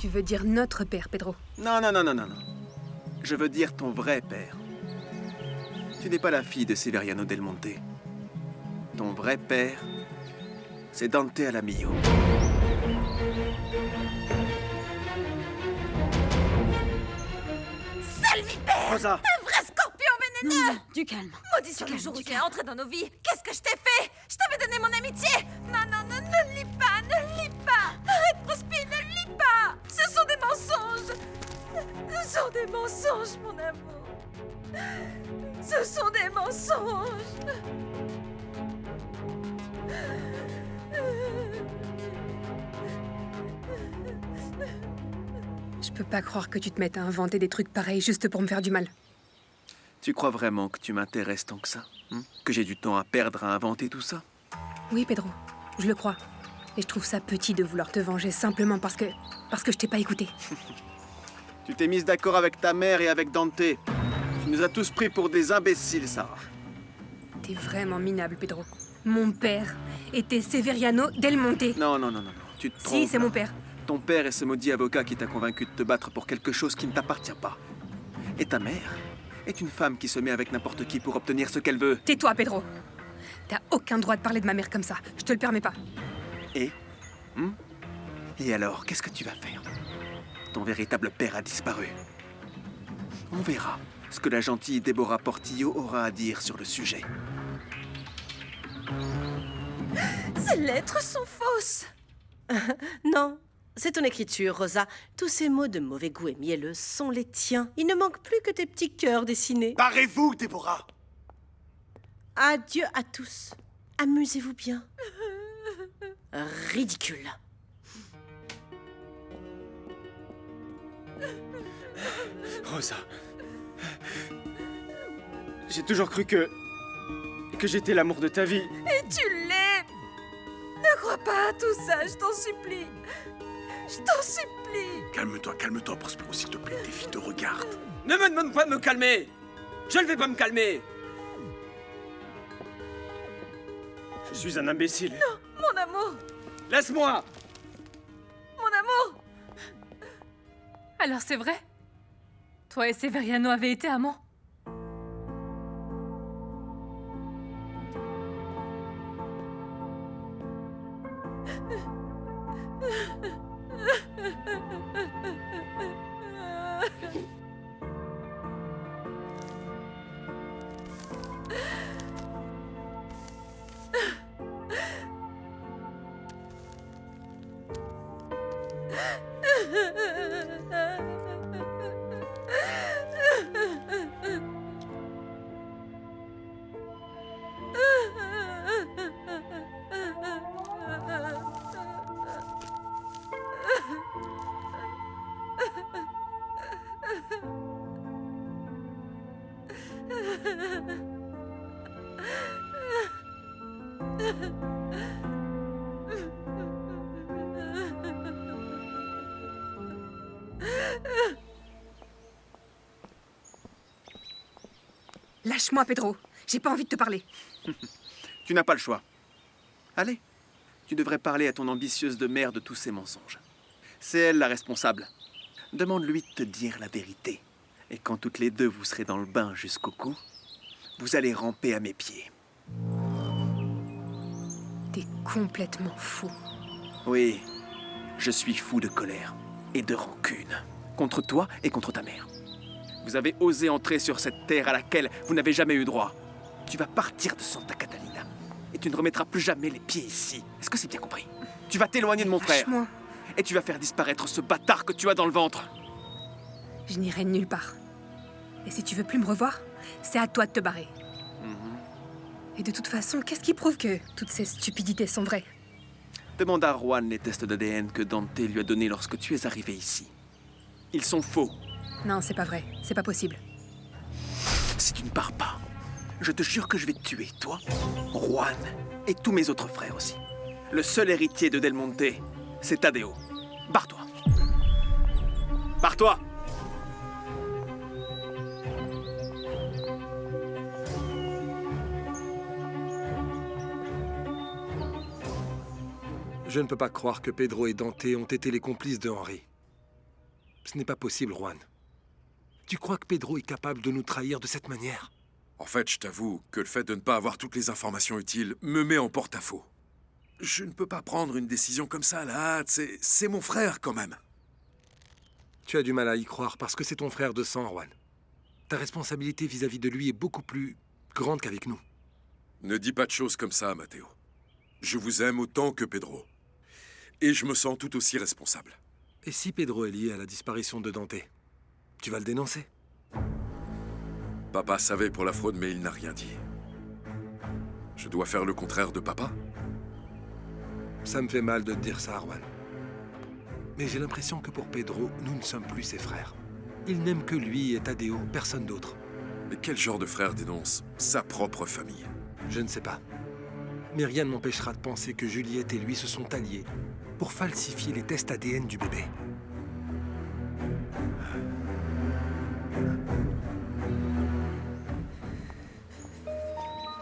Tu veux dire notre père, Pedro? Non, non, non, non, non, non. Je veux dire ton vrai père. Tu n'es pas la fille de Severiano Del Monte. Ton vrai père, c'est Dante Alamillo. Sale vipère! Rosa! Un vrai scorpion vénéneux! Non, du calme. Maudit sur le jour où tu es entré dans nos vies! Qu'est-ce que je t'ai fait? Je t'avais donné mon amitié! Non, non, non, ne lis pas, ne lis pas! Arrête, Prospi, ne lis pas! Ce sont des mensonges! Ce sont des mensonges, mon amour! Ce sont des mensonges! Je peux pas croire que tu te mettes à inventer des trucs pareils juste pour me faire du mal. Tu crois vraiment que tu m'intéresses tant que ça, hein? Que j'ai du temps à perdre à inventer tout ça? Oui, Pedro, je le crois. Et je trouve ça petit de vouloir te venger simplement parce que je t'ai pas écouté. Tu t'es mise d'accord avec ta mère et avec Dante. Tu nous as tous pris pour des imbéciles, Sarah. T'es vraiment minable, Pedro. Mon père était Severiano Del Monte. Non, non, non, non, non. Tu te trompes. Si, c'est là. mon père. Ton père est ce maudit avocat qui t'a convaincu de te battre pour quelque chose qui ne t'appartient pas. Et ta mère est une femme qui se met avec n'importe qui pour obtenir ce qu'elle veut. Tais-toi, Pedro. T'as aucun droit de parler de ma mère comme ça. Je te le permets pas. Et Et alors, qu'est-ce que tu vas faire? Ton véritable père a disparu. On verra ce que la gentille Déborah Portillo aura à dire sur le sujet. Ces lettres sont fausses! Non, c'est ton écriture, Rosa. Tous ces mots de mauvais goût et mielleux sont les tiens. Il ne manque plus que tes petits cœurs dessinés. Barrez-vous, Déborah! Adieu à tous. Amusez-vous bien. Ridicule. Rosa. J'ai toujours cru que j'étais l'amour de ta vie. Et tu l'es! Ne crois pas à tout ça, je t'en supplie. Je t'en supplie. Calme-toi, Prospero, s'il te plaît. Tes filles te regardent. Ne me demande pas de me calmer! Je ne vais pas me calmer! Je suis un imbécile. Mon amour! Laisse-moi! Mon amour! Alors c'est vrai? Toi et Severiano avez été amants? Lâche-moi, Pedro. J'ai pas envie de te parler. Tu n'as pas le choix. Allez, tu devrais parler à ton ambitieuse de mère de tous ces mensonges. C'est elle la responsable. Demande-lui de te dire la vérité. Et quand toutes les deux vous serez dans le bain jusqu'au cou, vous allez ramper à mes pieds. T'es complètement fou. Oui, je suis fou de colère et de rancune. Contre toi et contre ta mère. Vous avez osé entrer sur cette terre à laquelle vous n'avez jamais eu droit. Tu vas partir de Santa Catalina. Et tu ne remettras plus jamais les pieds ici. Est-ce que c'est bien compris? Tu vas t'éloigner de mon frère. Lâche-moi. Et tu vas faire disparaître ce bâtard que tu as dans le ventre. Je n'irai nulle part. Et si tu veux plus me revoir, c'est à toi de te barrer. Et de toute façon, qu'est-ce qui prouve que toutes ces stupidités sont vraies? Demande à Juan les tests d'ADN que Dante lui a donnés lorsque tu es arrivé ici. Ils sont faux. Non, c'est pas vrai. C'est pas possible. Si tu ne pars pas, je te jure que je vais te tuer, toi, Juan et tous mes autres frères aussi. Le seul héritier de Del Monte, c'est Tadeo. Barre-toi. Barre-toi. Je ne peux pas croire que Pedro et Dante ont été les complices de Henry. Ce n'est pas possible, Juan. Tu crois que Pedro est capable de nous trahir de cette manière? En fait, je t'avoue que le fait de ne pas avoir toutes les informations utiles me met en porte-à-faux. Je ne peux pas prendre une décision comme ça à la hâte. C'est mon frère, quand même. Tu as du mal à y croire parce que c'est ton frère de sang, Juan. Ta responsabilité vis-à-vis de lui est beaucoup plus grande qu'avec nous. Ne dis pas de choses comme ça, Matteo. Je vous aime autant que Pedro. Et je me sens tout aussi responsable. Et si Pedro est lié à la disparition de Dante, tu vas le dénoncer? Papa savait pour la fraude, mais il n'a rien dit. Je dois faire le contraire de papa? Ça me fait mal de te dire ça, Juan. Mais j'ai l'impression que pour Pedro, nous ne sommes plus ses frères. Il n'aime que lui et Tadeo, personne d'autre. Mais quel genre de frère dénonce sa propre famille? Je ne sais pas. Mais rien ne m'empêchera de penser que Juliette et lui se sont alliés pour falsifier les tests ADN du bébé.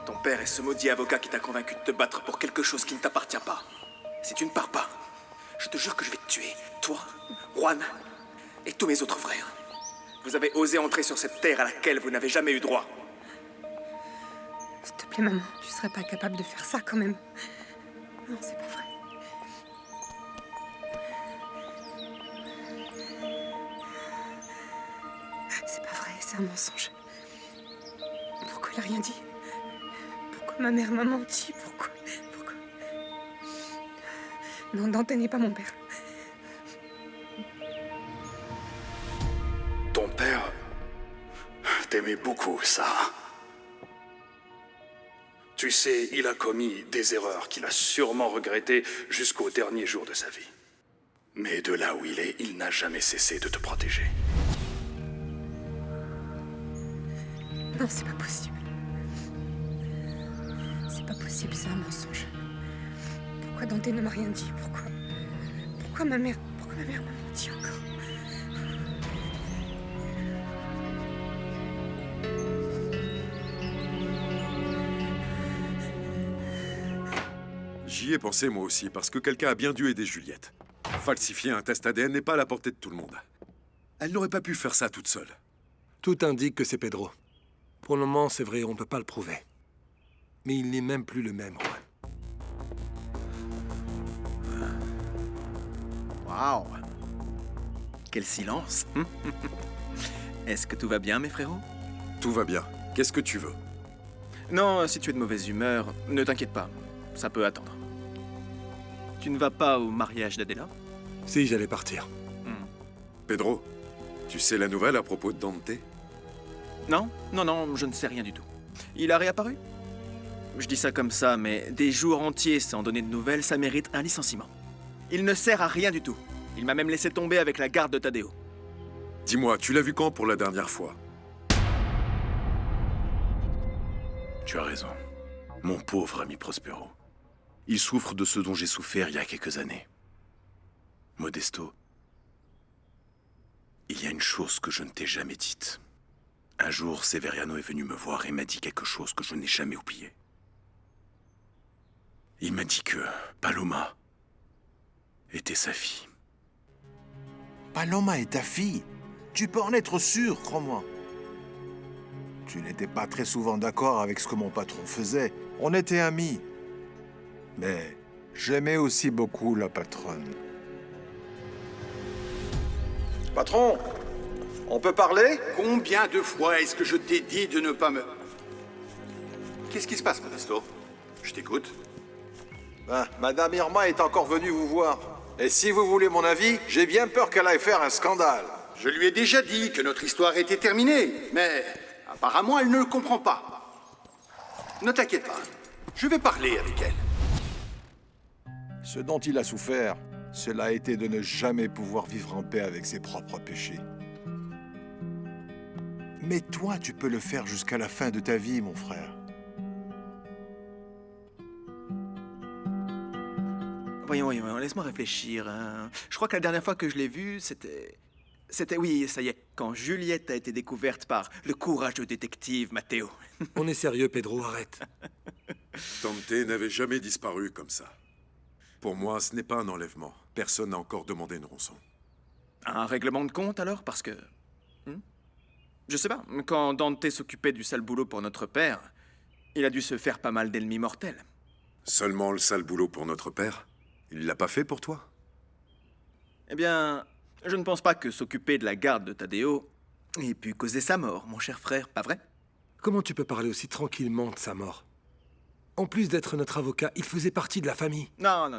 Ton père est ce maudit avocat qui t'a convaincu de te battre pour quelque chose qui ne t'appartient pas. Si tu ne pars pas, je te jure que je vais te tuer. Toi, Juan et tous mes autres frères. Vous avez osé entrer sur cette terre à laquelle vous n'avez jamais eu droit. S'il te plaît, maman, tu serais pas capable de faire ça quand même. Non, c'est pas vrai. C'est pas vrai, c'est un mensonge. Pourquoi elle a rien dit? Pourquoi ma mère m'a menti? Pourquoi? Non, Dante n'est pas mon père. Ton père t'aimait beaucoup, Sarah. Tu sais, il a commis des erreurs qu'il a sûrement regrettées jusqu'au dernier jour de sa vie. Mais de là où il est, il n'a jamais cessé de te protéger. Non, c'est pas possible. C'est pas possible, c'est un mensonge. Pourquoi Dante ne m'a rien dit? Pourquoi ma mère m'a menti encore? J'y ai pensé moi aussi, parce que quelqu'un a bien dû aider Juliette. Falsifier un test ADN n'est pas à la portée de tout le monde. Elle n'aurait pas pu faire ça toute seule. Tout indique que c'est Pedro. Pour le moment, c'est vrai, on ne peut pas le prouver. Mais il n'est même plus le même, Juan. Waouh! Quel silence! Est-ce que tout va bien, mes frérots? Tout va bien. Qu'est-ce que tu veux? Non, si tu es de mauvaise humeur, ne t'inquiète pas. Ça peut attendre. Tu ne vas pas au mariage d'Adela? Si, j'allais partir. Pedro, tu sais la nouvelle à propos de Dante? Non, je ne sais rien du tout. Il a réapparu? Je dis ça comme ça, mais des jours entiers sans donner de nouvelles, ça mérite un licenciement. Il ne sert à rien du tout. Il m'a même laissé tomber avec la garde de Tadeo. Dis-moi, tu l'as vu quand pour la dernière fois? Tu as raison. Mon pauvre ami Prospero. Il souffre de ce dont j'ai souffert il y a quelques années. Modesto, il y a une chose que je ne t'ai jamais dite. Un jour, Severiano est venu me voir et m'a dit quelque chose que je n'ai jamais oublié. Il m'a dit que Paloma était sa fille. Paloma est ta fille. Tu peux en être sûr, crois-moi. Tu n'étais pas très souvent d'accord avec ce que mon patron faisait. On était amis. Mais j'aimais aussi beaucoup la patronne. Patron, on peut parler? Combien de fois est-ce que je t'ai dit de ne pas me... Qu'est-ce qui se passe, Modesto? Je t'écoute. Ben, Madame Irma est encore venue vous voir. Et si vous voulez mon avis, j'ai bien peur qu'elle aille faire un scandale. Je lui ai déjà dit que notre histoire était terminée, mais apparemment elle ne le comprend pas. Ne t'inquiète pas, je vais parler avec elle. Ce dont il a souffert, cela a été de ne jamais pouvoir vivre en paix avec ses propres péchés. Mais toi, tu peux le faire jusqu'à la fin de ta vie, mon frère. Voyons, laisse-moi réfléchir. Je crois que la dernière fois que je l'ai vu, c'était... Oui, ça y est, quand Juliette a été découverte par le courageux détective Matteo. On est sérieux, Pedro, arrête. Dante n'avait jamais disparu comme ça. Pour moi, ce n'est pas un enlèvement. Personne n'a encore demandé une rançon. Un règlement de compte alors? Parce que... Je sais pas, quand Dante s'occupait du sale boulot pour notre père, il a dû se faire pas mal d'ennemis mortels. Seulement le sale boulot pour notre père? Il l'a pas fait pour toi? Eh bien, je ne pense pas que s'occuper de la garde de Tadeo ait pu causer sa mort, mon cher frère, pas vrai? Comment tu peux parler aussi tranquillement de sa mort? En plus d'être notre avocat, il faisait partie de la famille. Non.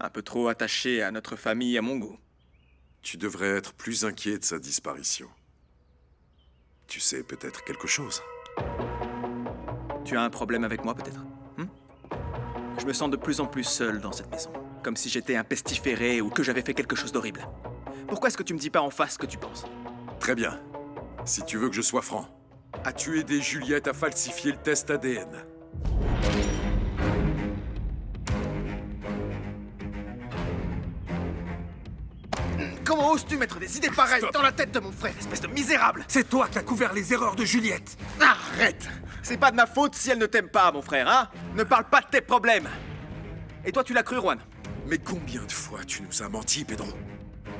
Un peu trop attaché à notre famille à mon goût. Tu devrais être plus inquiet de sa disparition. Tu sais peut-être quelque chose. Tu as un problème avec moi, peut-être? Je me sens de plus en plus seul dans cette maison. Comme si j'étais un pestiféré ou que j'avais fait quelque chose d'horrible. Pourquoi est-ce que tu me dis pas en face ce que tu penses? Très bien. Si tu veux que je sois franc, as-tu aidé Juliette à falsifier le test ADN? Comment oses-tu mettre des idées pareilles dans la tête de mon frère, espèce de misérable? C'est toi qui as couvert les erreurs de Juliette. Arrête! C'est pas de ma faute si elle ne t'aime pas, mon frère, hein? Ne parle pas de tes problèmes! Et toi, tu l'as cru, Juan? Mais combien de fois tu nous as menti, Pedro?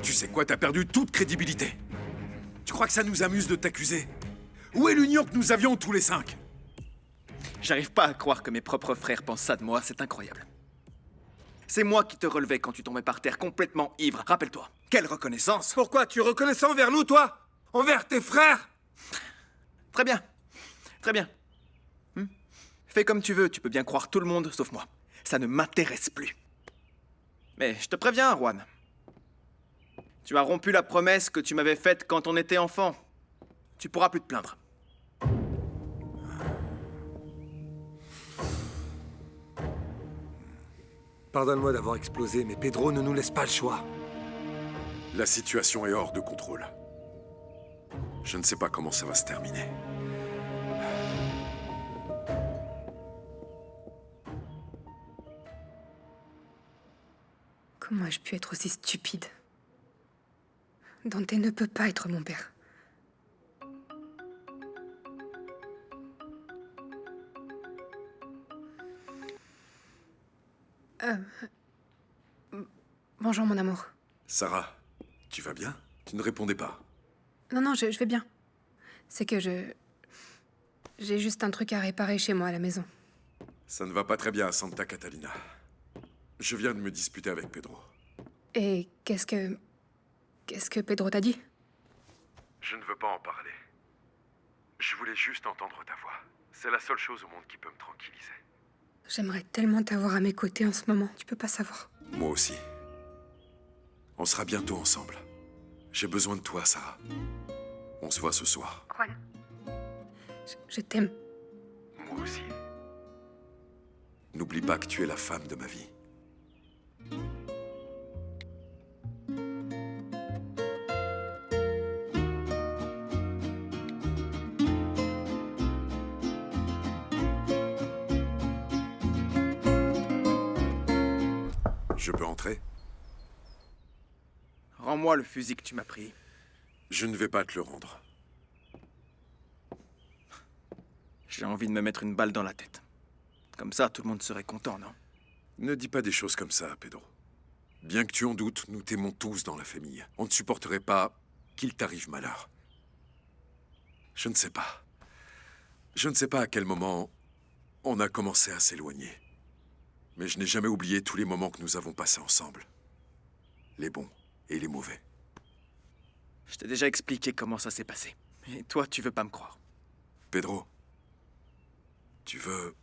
Tu sais quoi, t'as perdu toute crédibilité. Tu crois que ça nous amuse de t'accuser? Où est l'union que nous avions tous les 5? J'arrive pas à croire que mes propres frères pensent ça de moi, c'est incroyable. C'est moi qui te relevais quand tu tombais par terre complètement ivre, rappelle-toi. Quelle reconnaissance! Pourquoi tu es reconnaissant envers nous, toi? Envers tes frères? Très bien. Fais comme tu veux, tu peux bien croire tout le monde, sauf moi. Ça ne m'intéresse plus. Mais je te préviens, Juan. Tu as rompu la promesse que tu m'avais faite quand on était enfant. Tu pourras plus te plaindre. Pardonne-moi d'avoir explosé, mais Pedro ne nous laisse pas le choix. La situation est hors de contrôle. Je ne sais pas comment ça va se terminer. Comment ai-je pu être aussi stupide? Dante ne peut pas être mon père. Bonjour, mon amour. Sarah, tu vas bien? Tu ne répondais pas. Non, je vais bien. C'est que j'ai juste un truc à réparer chez moi à la maison. Ça ne va pas très bien à Santa Catalina. Je viens de me disputer avec Pedro. Et qu'est-ce que Pedro t'a dit? Je ne veux pas en parler. Je voulais juste entendre ta voix. C'est la seule chose au monde qui peut me tranquilliser. J'aimerais tellement t'avoir à mes côtés en ce moment. Tu peux pas savoir. Moi aussi. On sera bientôt ensemble. J'ai besoin de toi, Sarah. On se voit ce soir. Juan, je t'aime. Moi aussi. N'oublie pas que tu es la femme de ma vie. Je peux entrer? Rends-moi le fusil que tu m'as pris. Je ne vais pas te le rendre. J'ai envie de me mettre une balle dans la tête. Comme ça, tout le monde serait content, non? Ne dis pas des choses comme ça, Pedro. Bien que tu en doutes, nous t'aimons tous dans la famille. On ne supporterait pas qu'il t'arrive malheur. Je ne sais pas. Je ne sais pas à quel moment on a commencé à s'éloigner. Mais je n'ai jamais oublié tous les moments que nous avons passés ensemble. Les bons et les mauvais. Je t'ai déjà expliqué comment ça s'est passé. Et toi, tu veux pas me croire. Pedro, tu veux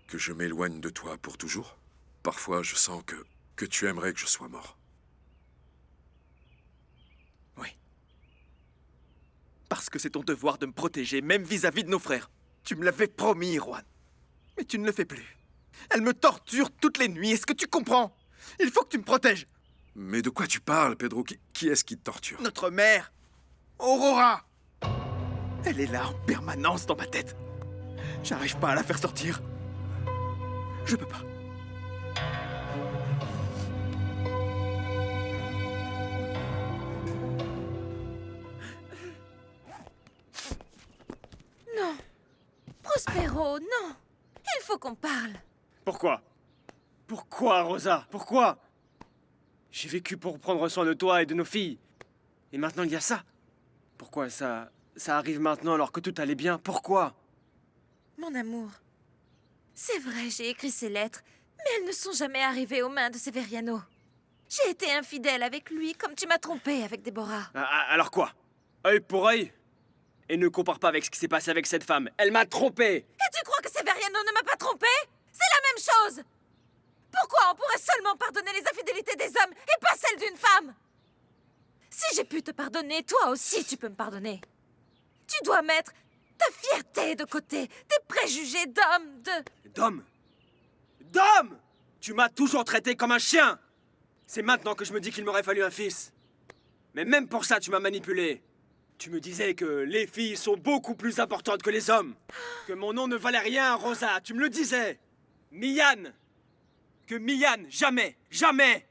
que je m'éloigne de toi pour toujours? Parfois, je sens que tu aimerais que je sois mort. Oui. Parce que c'est ton devoir de me protéger, même vis-à-vis de nos frères. Tu me l'avais promis, Juan. Mais tu ne le fais plus. Elle me torture toutes les nuits, est-ce que tu comprends? Il faut que tu me protèges. Mais de quoi tu parles, Pedro? Qui est-ce qui te torture? Notre mère, Aurora. Elle est là en permanence dans ma tête. J'arrive pas à la faire sortir. Je peux pas. Non. Prospero, non. Il faut qu'on parle. Pourquoi? Pourquoi, Rosa? Pourquoi? J'ai vécu pour prendre soin de toi et de nos filles. Et maintenant, il y a ça. Pourquoi ça arrive maintenant alors que tout allait bien? Pourquoi? Mon amour, c'est vrai, j'ai écrit ces lettres, mais elles ne sont jamais arrivées aux mains de Severiano. J'ai été infidèle avec lui comme tu m'as trompé avec Déborah. Alors quoi? Œil pour œil? Et ne compare pas avec ce qui s'est passé avec cette femme. Elle m'a trompé! Et tu crois que Severiano ne m'a pas trompé? C'est la même chose! Pourquoi on pourrait seulement pardonner les infidélités des hommes et pas celles d'une femme? Si j'ai pu te pardonner, toi aussi tu peux me pardonner. Tu dois mettre ta fierté de côté, tes préjugés d'homme, D'homme? D'homme! Tu m'as toujours traité comme un chien! C'est maintenant que je me dis qu'il m'aurait fallu un fils. Mais même pour ça, tu m'as manipulé. Tu me disais que les filles sont beaucoup plus importantes que les hommes. Que mon nom ne valait rien, Rosa, tu me le disais. Mian! Que Mian, jamais, jamais!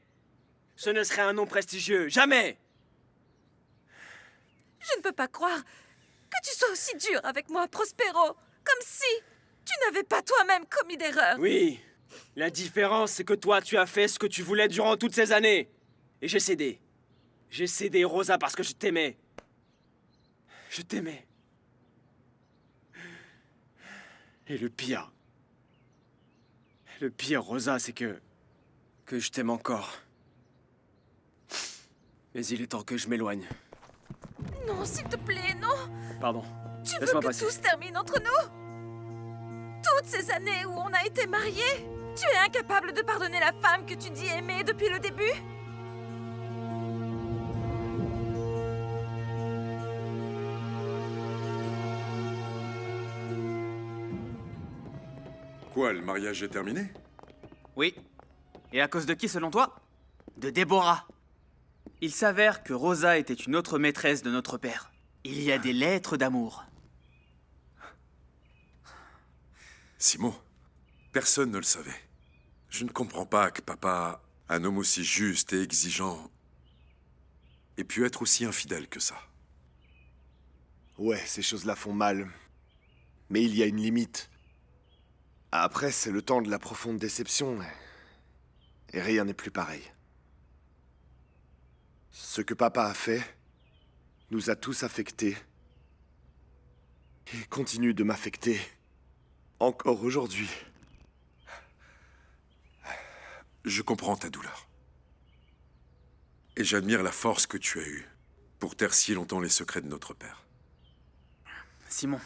Ce ne serait un nom prestigieux, jamais! Je ne peux pas croire que tu sois aussi dur avec moi, Prospero. Comme si tu n'avais pas toi-même commis d'erreur. Oui, la différence, c'est que toi, tu as fait ce que tu voulais durant toutes ces années. Et j'ai cédé. J'ai cédé, Rosa, parce que je t'aimais. Je t'aimais. Et le pire, Rosa, c'est que je t'aime encore. Mais il est temps que je m'éloigne. Non, s'il te plaît, non. Pardon. Tu veux Laisse-moi que passer. tout se termine entre nous? Toutes ces années où on a été mariés, tu es incapable de pardonner la femme que tu dis aimer depuis le début? Quoi, le mariage est terminé? Oui. Et à cause de qui, selon toi? De Déborah. Il s'avère que Rosa était une autre maîtresse de notre père. Il y a des lettres d'amour. Simon, personne ne le savait. Je ne comprends pas que papa, un homme aussi juste et exigeant, ait pu être aussi infidèle que ça. Ouais, ces choses-là font mal. Mais il y a une limite. Après, c'est le temps de la profonde déception. Et rien n'est plus pareil. Ce que papa a fait nous a tous affectés. Et continue de m'affecter. Encore aujourd'hui. Je comprends ta douleur. Et j'admire la force que tu as eue pour taire si longtemps les secrets de notre père. Simon.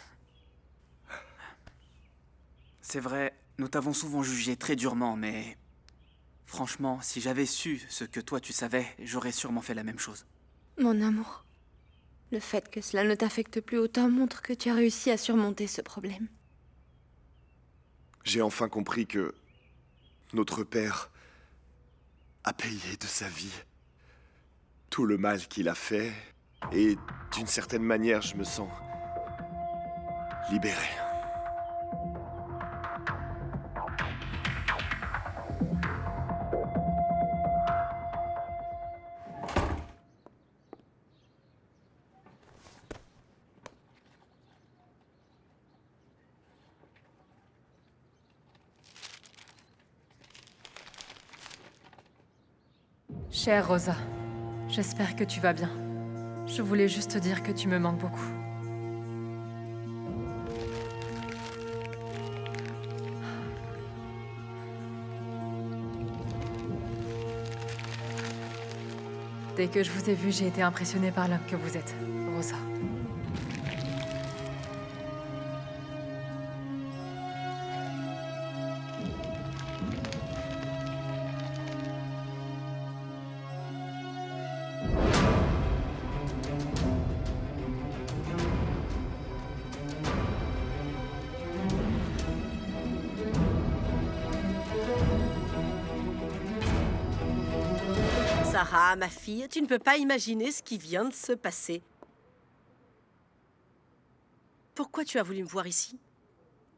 C'est vrai, nous t'avons souvent jugé très durement, mais... Franchement, si j'avais su ce que toi tu savais, j'aurais sûrement fait la même chose. Mon amour, le fait que cela ne t'affecte plus autant montre que tu as réussi à surmonter ce problème. J'ai enfin compris que notre père a payé de sa vie tout le mal qu'il a fait, et d'une certaine manière, je me sens libéré. Chère Rosa, j'espère que tu vas bien. Je voulais juste te dire que tu me manques beaucoup. Dès que je vous ai vu, j'ai été impressionnée par l'homme que vous êtes, Rosa. Sarah, ma fille, tu ne peux pas imaginer ce qui vient de se passer. Pourquoi tu as voulu me voir ici?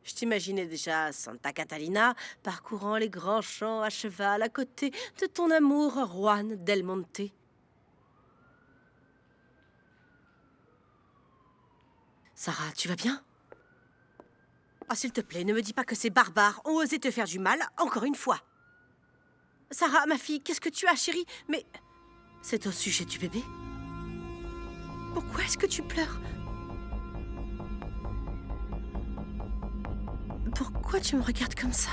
Je t'imaginais déjà à Santa Catalina, parcourant les grands champs à cheval à côté de ton amour Juan Del Monte. Sarah, tu vas bien? Ah, s'il te plaît, ne me dis pas que ces barbares ont osé te faire du mal, encore une fois. Sarah, ma fille, qu'est-ce que tu as, chérie? Mais c'est au sujet du bébé? Pourquoi est-ce que tu pleures? Pourquoi tu me regardes comme ça?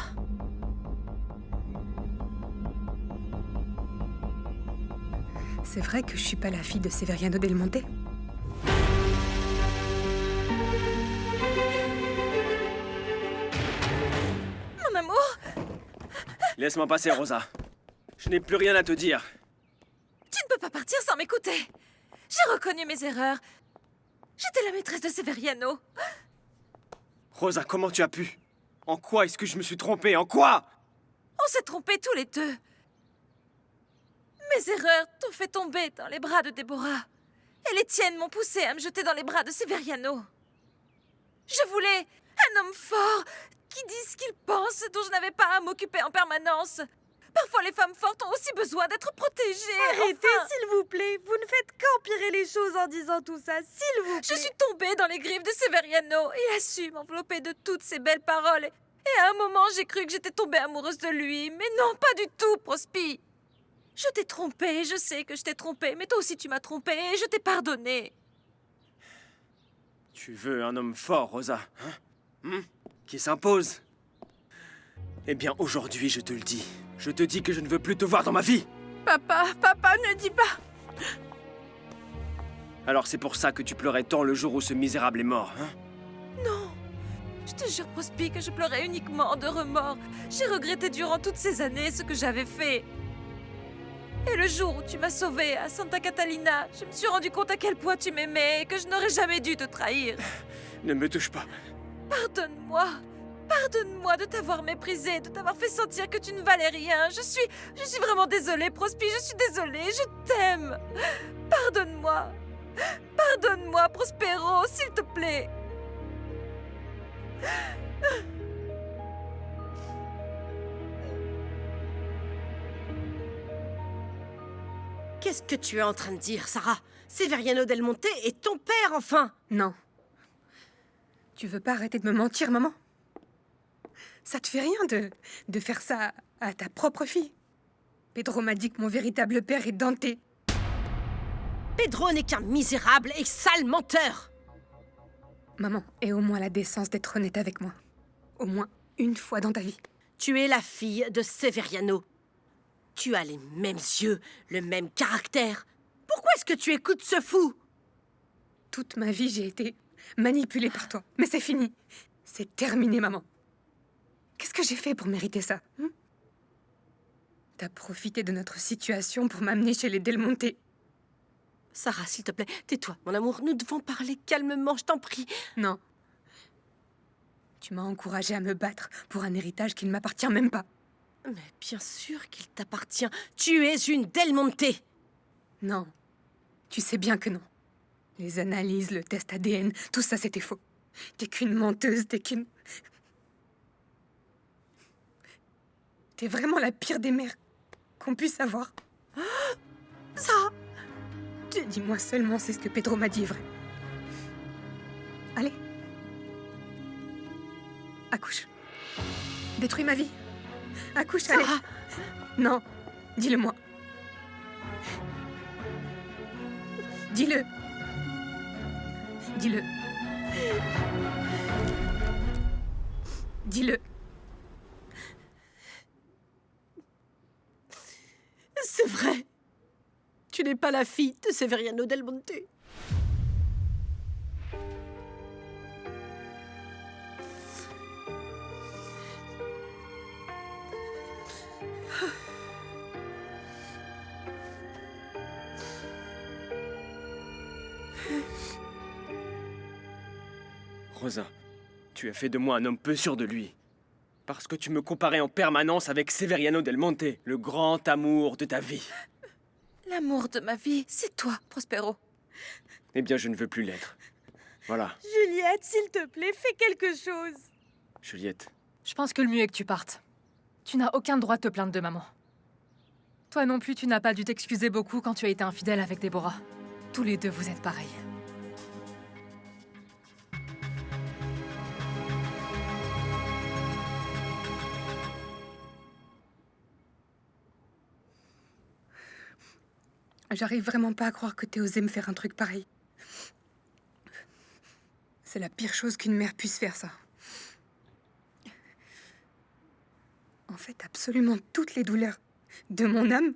C'est vrai que je suis pas la fille de Severiano Del Monte. Mon amour! Laisse-moi passer, Rosa. Je n'ai plus rien à te dire. Tu ne peux pas partir sans m'écouter. J'ai reconnu mes erreurs. J'étais la maîtresse de Severiano. Rosa, comment tu as pu? En quoi est-ce que je me suis trompé? En quoi? On s'est trompés tous les deux. Mes erreurs t'ont fait tomber dans les bras de Déborah. Et les tiennes m'ont poussé à me jeter dans les bras de Severiano. Je voulais un homme fort qui dise ce qu'il pense, dont je n'avais pas à m'occuper en permanence. Parfois, les femmes fortes ont aussi besoin d'être protégées. Arrêtez, enfin. s'il vous plaît. Vous ne faites qu'empirer les choses en disant tout ça, s'il vous plaît. Je suis tombée dans les griffes de Severiano. Il a su m'envelopper de toutes ces belles paroles. Et à un moment, j'ai cru que j'étais tombée amoureuse de lui. Mais non, pas du tout, Prospi. Je t'ai trompée, je sais que je t'ai trompée, mais toi aussi tu m'as trompée et je t'ai pardonné. Tu veux un homme fort, Rosa, hein? Qui s'impose? Eh bien, aujourd'hui, je te le dis. Je te dis que je ne veux plus te voir dans ma vie. Papa, ne dis pas. Alors c'est pour ça que tu pleurais tant le jour où ce misérable est mort, hein? Non, je te jure, Prospi, que je pleurais uniquement de remords. J'ai regretté durant toutes ces années ce que j'avais fait. Et le jour où tu m'as sauvée à Santa Catalina, je me suis rendu compte à quel point tu m'aimais et que je n'aurais jamais dû te trahir. Ne me touche pas. Pardonne-moi. Pardonne-moi de t'avoir méprisée, de t'avoir fait sentir que tu ne valais rien. Je suis vraiment désolée, Prospi, je suis désolée, je t'aime. Pardonne-moi. Pardonne-moi, Prospero, s'il te plaît. Qu'est-ce que tu es en train de dire, Sarah? Severiano Del Monte est ton père, enfin! Non. Tu veux pas arrêter de me mentir, maman? Ça te fait rien de faire ça à ta propre fille? Pedro m'a dit que mon véritable père est Dante. Pedro n'est qu'un misérable et sale menteur! Maman, aie au moins la décence d'être honnête avec moi. Au moins une fois dans ta vie. Tu es la fille de Severiano. Tu as les mêmes yeux, le même caractère. Pourquoi est-ce que tu écoutes ce fou? Toute ma vie, j'ai été manipulée par toi. Mais c'est fini. C'est terminé, maman. Qu'est-ce que j'ai fait pour mériter ça? T'as profité de notre situation pour m'amener chez les Del Monte. Sarah, s'il te plaît, tais-toi, mon amour. Nous devons parler calmement, je t'en prie. Non. Tu m'as encouragée à me battre pour un héritage qui ne m'appartient même pas. Mais bien sûr qu'il t'appartient. Tu es une Del Monte. Non. Tu sais bien que non. Les analyses, le test ADN, tout ça c'était faux. T'es qu'une menteuse, t'es qu'une... T'es vraiment la pire des mères qu'on puisse avoir. Ça... Dis-moi seulement si ce que Pedro m'a dit est vrai. Allez. Accouche. Détruis ma vie. Accouche, allez. Sarah. Non, dis-le-moi. Dis-le. Dis-le. Dis-le. C'est vrai. Tu n'es pas la fille de Severiano Del Monte. Rosa, tu as fait de moi un homme peu sûr de lui. Parce que tu me comparais en permanence avec Severiano Del Monte, le grand amour de ta vie. L'amour de ma vie, c'est toi, Prospero. Eh bien, je ne veux plus l'être. Voilà. Juliette, s'il te plaît, fais quelque chose. Juliette. Je pense que le mieux est que tu partes. Tu n'as aucun droit de te plaindre de maman. Toi non plus, tu n'as pas dû t'excuser beaucoup quand tu as été infidèle avec Déborah. Tous les deux, vous êtes pareils. J'arrive vraiment pas à croire que t'aies osé me faire un truc pareil. C'est la pire chose qu'une mère puisse faire, ça. En fait, absolument toutes les douleurs de mon âme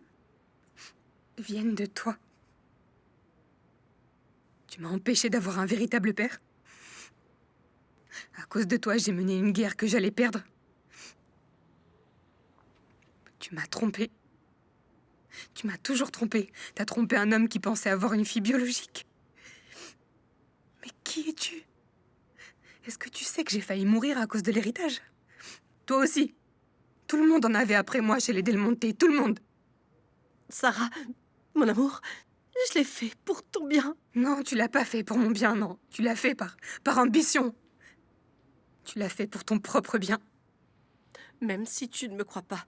viennent de toi. Tu m'as empêché d'avoir un véritable père. À cause de toi, j'ai mené une guerre que j'allais perdre. Tu m'as trompé. Tu m'as toujours trompé. T'as trompé un homme qui pensait avoir une fille biologique. Mais qui es-tu? Est-ce que tu sais que j'ai failli mourir à cause de l'héritage? Toi aussi. Tout le monde en avait après moi chez les Del Monte, tout le monde. Sarah, mon amour, je l'ai fait pour ton bien. Non, tu l'as pas fait pour mon bien, non. Tu l'as fait par ambition. Tu l'as fait pour ton propre bien. Même si tu ne me crois pas,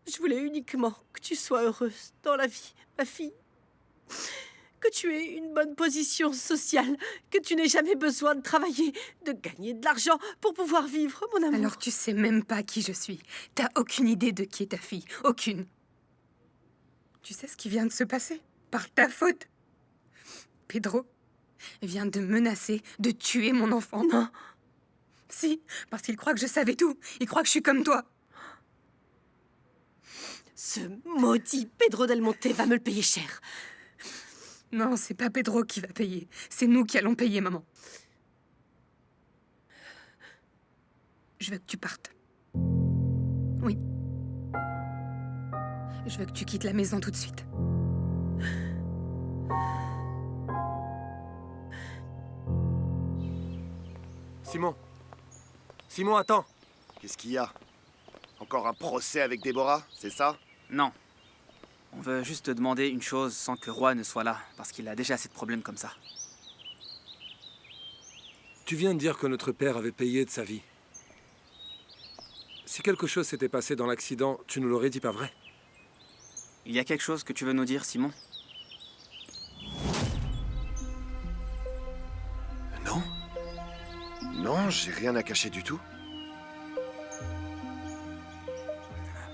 je voulais uniquement que tu sois heureuse dans la vie, ma fille. Que tu aies une bonne position sociale, que tu n'aies jamais besoin de travailler, de gagner de l'argent pour pouvoir vivre, mon amour. Alors tu sais même pas qui je suis. T'as aucune idée de qui est ta fille. Aucune. Tu sais ce qui vient de se passer? Par ta faute. Pedro vient de menacer de tuer mon enfant. Non. Si, parce qu'il croit que je savais tout. Il croit que je suis comme toi. Ce maudit Pedro Del Monte va me le payer cher. Non, c'est pas Pedro qui va payer. C'est nous qui allons payer, maman. Je veux que tu partes. Oui. Je veux que tu quittes la maison tout de suite. Simon. Simon, attends. Qu'est-ce qu'il y a? Encore un procès avec Déborah, c'est ça? Non. On veut juste te demander une chose sans que Roy ne soit là, parce qu'il a déjà assez de problèmes comme ça. Tu viens de dire que notre père avait payé de sa vie. Si quelque chose s'était passé dans l'accident, tu nous l'aurais dit, pas vrai? Il y a quelque chose que tu veux nous dire, Simon? Non. Non, j'ai rien à cacher du tout.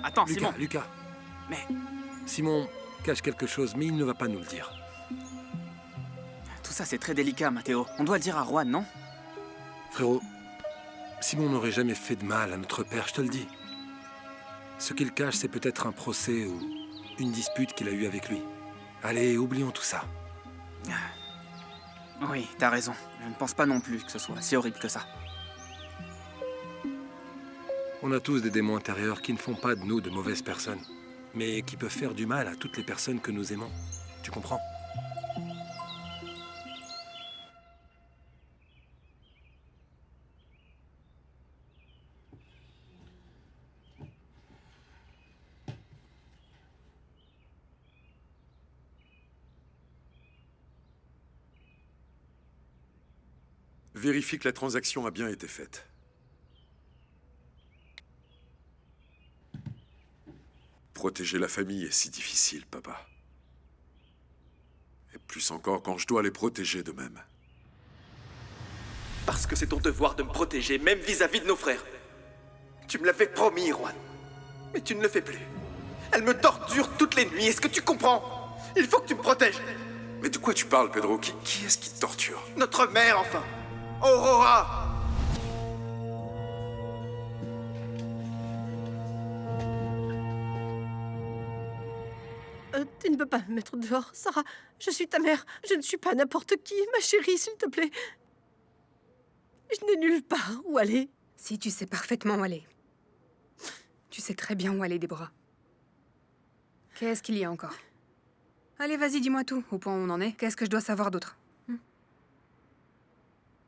Attends, Lucas, Simon. Lucas. Mais... Simon cache quelque chose, mais il ne va pas nous le dire. Tout ça, c'est très délicat, Matteo. On doit le dire à Juan, non? Frérot, Simon n'aurait jamais fait de mal à notre père, je te le dis. Ce qu'il cache, c'est peut-être un procès ou une dispute qu'il a eue avec lui. Allez, oublions tout ça. Oui, t'as raison. Je ne pense pas non plus que ce soit si horrible que ça. On a tous des démons intérieurs qui ne font pas de nous de mauvaises personnes, mais qui peuvent faire du mal à toutes les personnes que nous aimons. Tu comprends? Vérifie que la transaction a bien été faite. Protéger la famille est si difficile, papa. Et plus encore quand je dois les protéger d'eux-mêmes. Parce que c'est ton devoir de me protéger, même vis-à-vis de nos frères. Tu me l'avais promis, Juan. Mais tu ne le fais plus. Elle me torture toutes les nuits, est-ce que tu comprends? Il faut que tu me protèges. Mais de quoi tu parles, Pedro? Qui est-ce qui te torture? Notre mère, enfin. Aurora! Tu ne peux pas me mettre dehors, Sarah. Je suis ta mère. Je ne suis pas n'importe qui, ma chérie, s'il te plaît. Je n'ai nulle part où aller. Si, tu sais parfaitement où aller. Tu sais très bien où aller, Déborah. Qu'est-ce qu'il y a encore? Allez, vas-y, dis-moi tout. Au point où on en est, qu'est-ce que je dois savoir d'autre?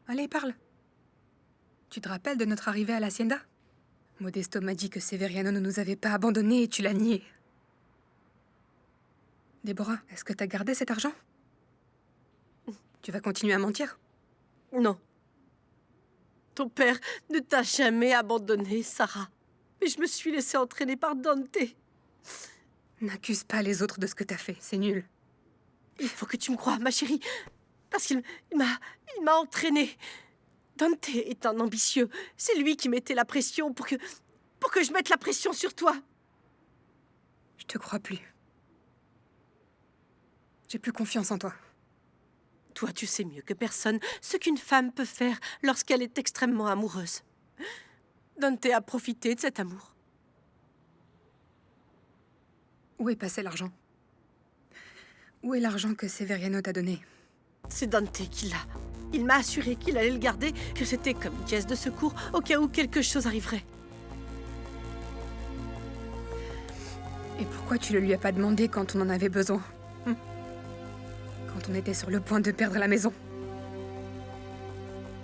Allez, parle. Tu te rappelles de notre arrivée à l'Hacienda? Modesto m'a dit que Severiano ne nous avait pas abandonnés et tu l'as nié. Déborah, est-ce que t'as gardé cet argent? Tu vas continuer à mentir? Non. Ton père ne t'a jamais abandonné, Sarah. Mais je me suis laissée entraîner par Dante. N'accuse pas les autres de ce que t'as fait, c'est nul. Il faut que tu me croies, ma chérie. Parce qu'il m'a entraînée. Dante est un ambitieux. C'est lui qui mettait la pression pour que je mette la pression sur toi. Je te crois plus. J'ai plus confiance en toi. Toi, tu sais mieux que personne ce qu'une femme peut faire lorsqu'elle est extrêmement amoureuse. Dante a profité de cet amour. Où est passé l'argent? Où est l'argent que Severiano t'a donné? C'est Dante qui l'a. Il m'a assuré qu'il allait le garder, que c'était comme une caisse de secours au cas où quelque chose arriverait. Et pourquoi tu le lui as pas demandé quand on en avait besoin? Quand on était sur le point de perdre la maison?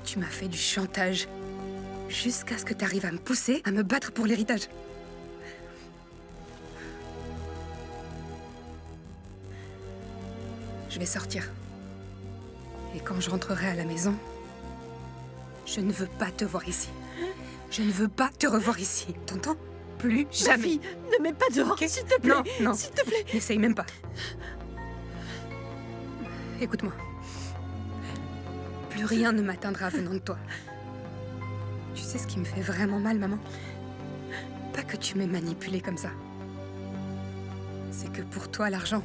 Tu m'as fait du chantage. Jusqu'à ce que tu arrives à me pousser à me battre pour l'héritage. Je vais sortir. Et quand je rentrerai à la maison, je ne veux pas te voir ici. Je ne veux pas te revoir ici. T'entends? Plus jamais. Ma fille, ne mets pas dehors, Ok? s'il te plaît. Non, non. S'il te plaît. N'essaye même pas. Écoute-moi. Plus rien ne m'atteindra venant de toi. Tu sais ce qui me fait vraiment mal, maman? Pas que tu m'aies manipulée comme ça. C'est que pour toi, l'argent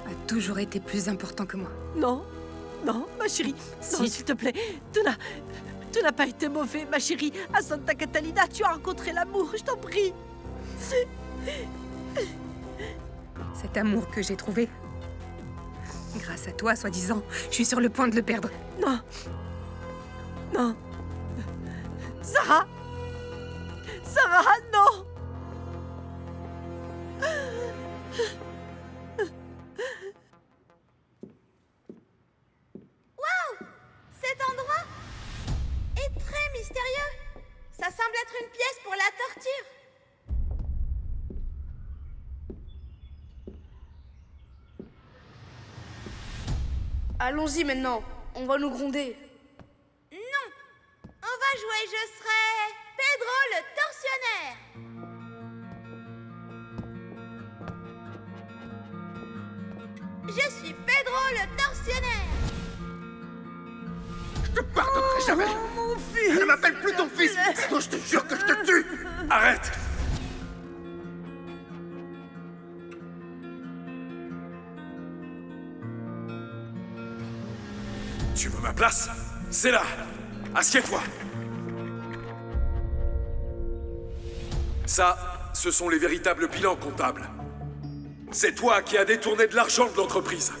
a toujours été plus important que moi. Non, non, ma chérie. Non, Si. s'il te plaît. Tu n'as pas été mauvais, ma chérie. À Santa Catalina, tu as rencontré l'amour, je t'en prie. Cet amour que j'ai trouvé, grâce à toi, soi-disant, je suis sur le point de le perdre. Non. Non. Sarah! Sarah, non! Waouh! Cet endroit est très mystérieux. Ça semble être une pièce pour la torture. Allons-y maintenant, on va nous gronder. Non! On va jouer Je serai Pedro le tortionnaire. Je suis Pedro le tortionnaire. Je te pardonnerai jamais. Mon fils! Ne m'appelle plus ton fils, sinon je te jure que je te tue. Arrête! Tu veux ma place? C'est là! Assieds-toi! Ça, ce sont les véritables bilans comptables. C'est toi qui as détourné de l'argent de l'entreprise.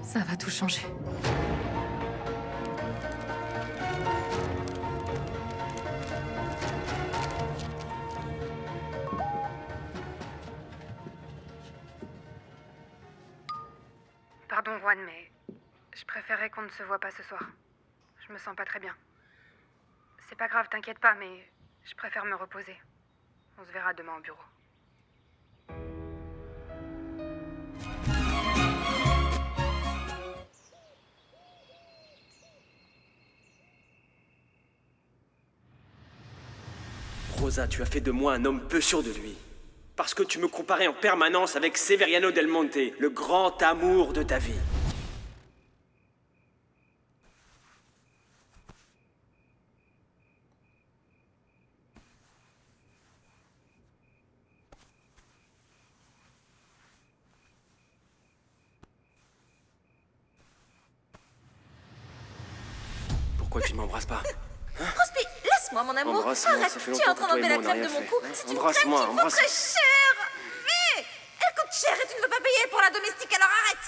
Ça va tout changer. Pardon, Juan, mais je préférerais qu'on ne se voit pas ce soir. Je me sens pas très bien. C'est pas grave, t'inquiète pas, mais je préfère me reposer. On se verra demain au bureau. Rosa, tu as fait de moi un homme peu sûr de lui. Parce que tu me comparais en permanence avec Severiano Del Monte, le grand amour de ta vie. Pourquoi tu ne m'embrasses pas? Prospi, laisse-moi mon amour. Embrasse-moi, Arrête, ça fait tu es en longtemps train que toi d'enlever et la moi, on n'a crème de rien mon fait. cou. C'est une crème Embrasse-moi, qui coûte embrasse-moi. très cher. Mais elle coûte cher et tu ne veux pas payer pour la domestique, alors arrête.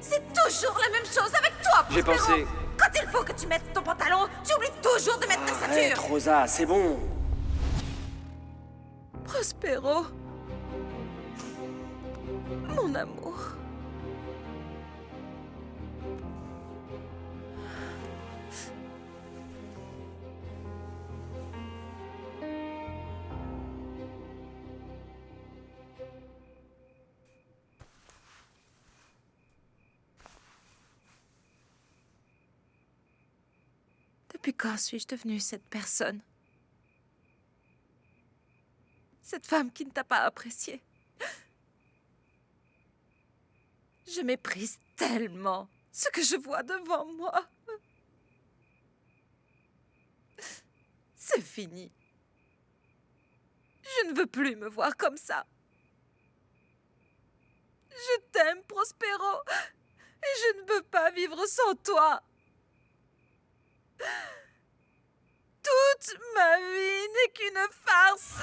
C'est toujours la même chose avec toi, J'ai Prospero. pensé- Quand il faut que tu mettes ton pantalon, tu oublies toujours de mettre ta Arrête, ceinture. Rosa, c'est bon. Prospero. Mon amour. Depuis quand suis-je devenue cette personne? Cette femme qui ne t'a pas appréciée. Je méprise tellement ce que je vois devant moi. C'est fini. Je ne veux plus me voir comme ça. Je t'aime, Prospero, et je ne peux pas vivre sans toi. Toute ma vie n'est qu'une farce.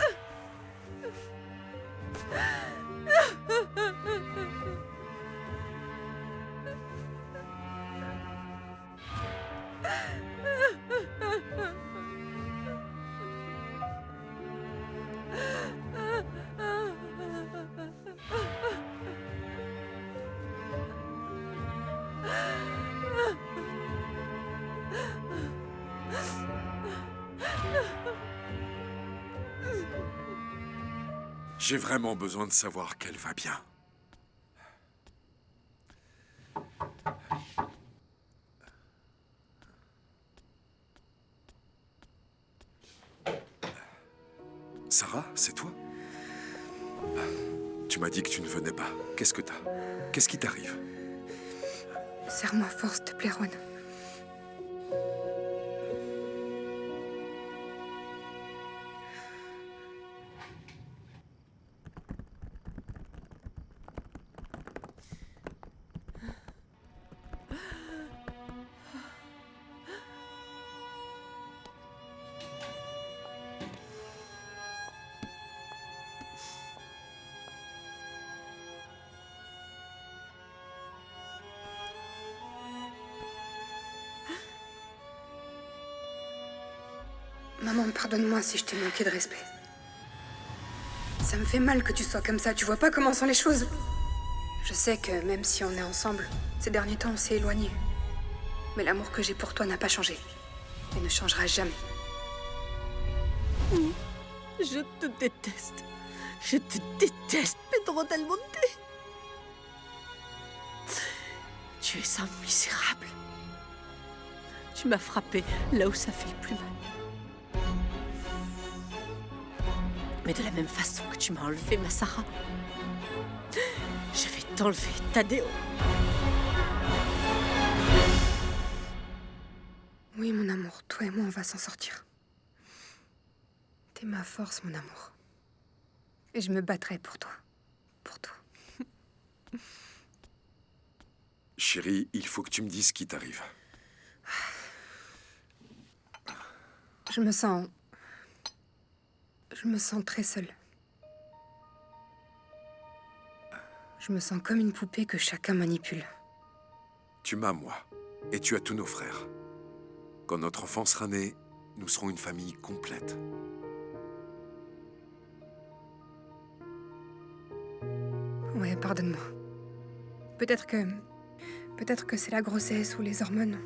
J'ai vraiment besoin de savoir qu'elle va bien. Sarah, c'est toi? Tu m'as dit que tu ne venais pas. Qu'est-ce que t'as? Qu'est-ce qui t'arrive? Serre-moi fort, s'il te plaît, Juan. Maman, pardonne-moi si je t'ai manqué de respect. Ça me fait mal que tu sois comme ça, tu vois pas comment sont les choses. Je sais que même si on est ensemble, ces derniers temps on s'est éloignés. Mais l'amour que j'ai pour toi n'a pas changé. Et ne changera jamais. Je te déteste. Je te déteste, Pedro Del Monte. Tu es un misérable. Tu m'as frappé là où ça fait le plus mal. Mais de la même façon que tu m'as enlevé ma Sarah, je vais t'enlever Tadeo. Oui, mon amour, toi et moi, on va s'en sortir. T'es ma force, mon amour. Et je me battrai pour toi. Pour toi. Chérie, il faut que tu me dises ce qui t'arrive. Je me sens très seule. Je me sens comme une poupée que chacun manipule. Tu m'as, moi. Et tu as tous nos frères. Quand notre enfant sera né, nous serons une famille complète. Ouais, pardonne-moi. Peut-être que c'est la grossesse ou les hormones.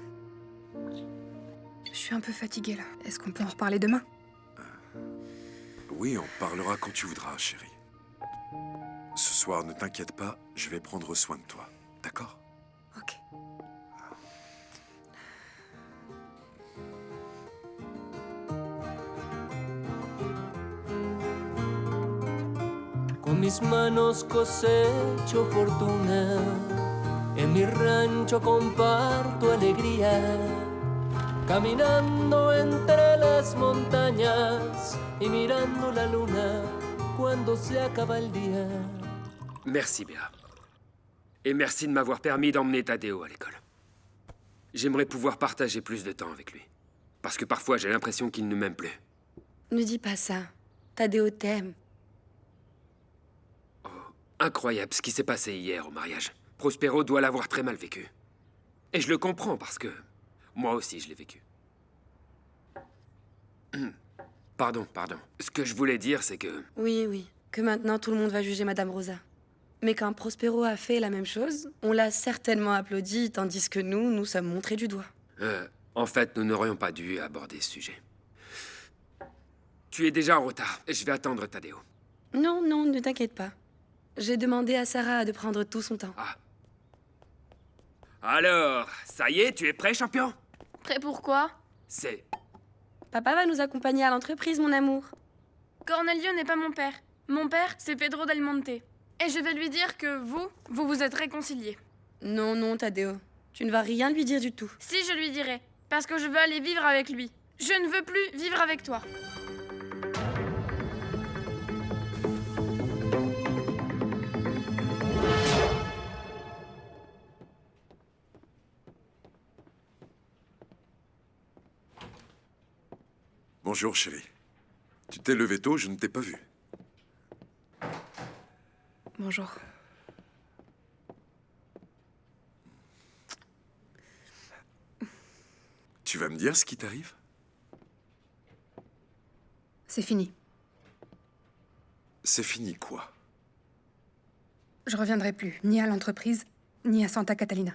Je suis un peu fatiguée, là. Est-ce qu'on peut en reparler demain? Oui, on parlera quand tu voudras, chérie. Ce soir, ne t'inquiète pas, je vais prendre soin de toi. D'accord? Ok. Con mis manos cosecho fortuna, en mi rancho comparto alegría, caminando entre las montañas y mirando la luna cuando se acaba el día. Merci, Béa. Et merci de m'avoir permis d'emmener Tadeo à l'école. J'aimerais pouvoir partager plus de temps avec lui. Parce que parfois, j'ai l'impression qu'il ne m'aime plus. Ne dis pas ça. Tadeo t'aime. Incroyable ce qui s'est passé hier au mariage. Prospero doit l'avoir très mal vécu. Et je le comprends parce que moi aussi je l'ai vécu. Pardon. Ce que je voulais dire, c'est que... Oui, que maintenant tout le monde va juger Madame Rosa. Mais quand Prospero a fait la même chose, on l'a certainement applaudi, tandis que nous sommes montrés du doigt. En fait, nous n'aurions pas dû aborder ce sujet. Tu es déjà en retard. Je vais attendre Tadeo. Non, ne t'inquiète pas. J'ai demandé à Sarah de prendre tout son temps. Alors, ça y est, tu es prêt, champion? Prêt pour quoi? C'est... Papa va nous accompagner à l'entreprise, mon amour. Cornelio n'est pas mon père. Mon père, c'est Pedro Del Monte. Et je vais lui dire que vous vous êtes réconciliés. Non, non, Tadeo. Tu ne vas rien lui dire du tout. Si, je lui dirai. Parce que je veux aller vivre avec lui. Je ne veux plus vivre avec toi. Bonjour, chérie. Tu t'es levé tôt, je ne t'ai pas vu. Bonjour. Tu vas me dire ce qui t'arrive? C'est fini. C'est fini quoi? Je reviendrai plus, ni à l'entreprise, ni à Santa Catalina.